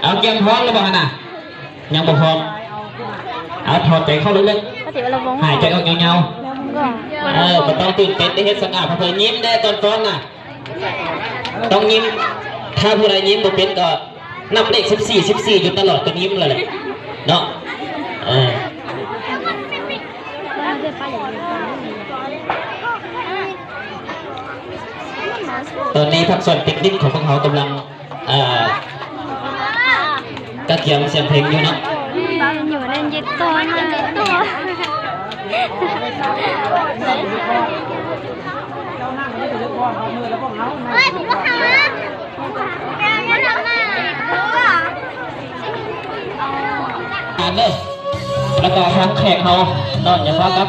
เอาเกียงพร้อมแล้วบอกนะยังบอกพร้อมเอาถอดใจเข้าลึกๆหายใจออกเงาๆมันต้องตื่นเต้นได้เฮ็ดสง่าพอเพิ่นยิ้มได้ตอนฟ้อนน่ะต้องยิ้มถ้าผู้ใดยิ้มบ่เป็นก็นับเลข14อยู่ตลอดก็ยิ้มเลยแหละเนาะตอนนี้ทักษะเทคนิคของพวกเขากำลังกระเกียมเสียงเพลงอยู่เนาะอยู่ในยึดตัวมาตัวเฮ้ยผมก็ทำนะงั้นทำนะเลยแล้วก็ทางแขกเขาตอนอย่าฟ้าครับ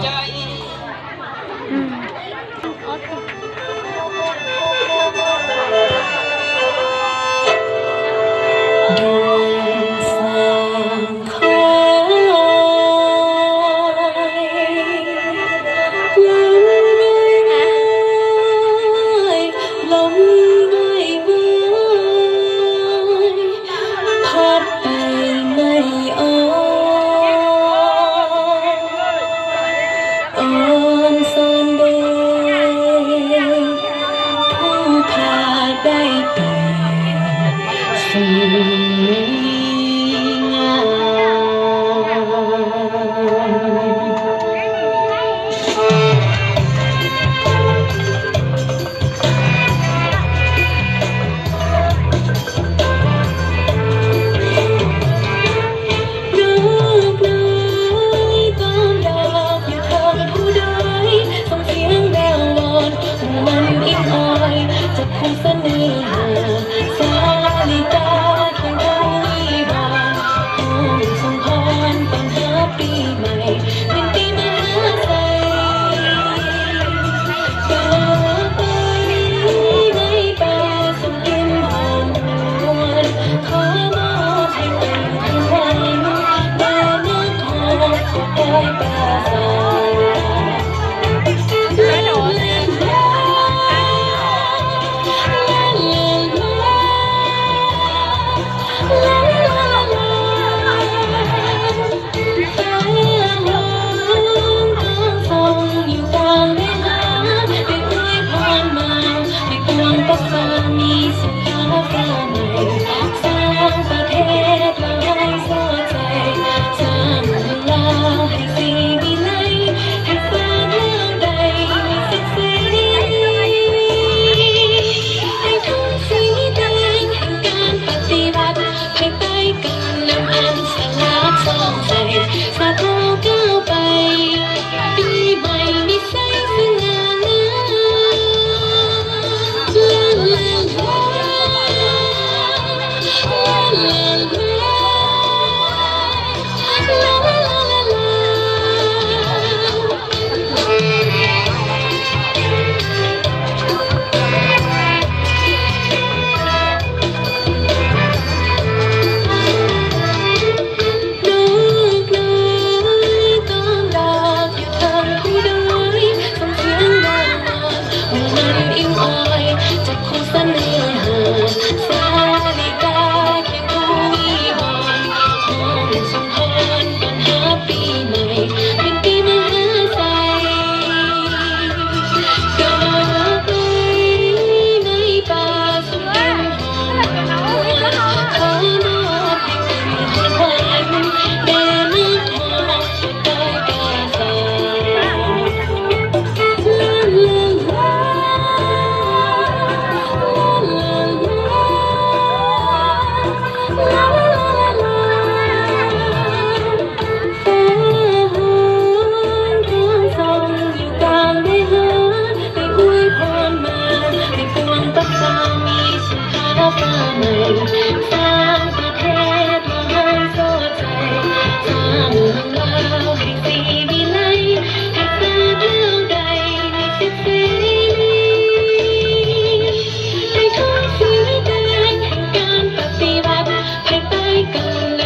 Hãy subscribe cho kênh Ghiền Mì Gõ để không bỏ lỡ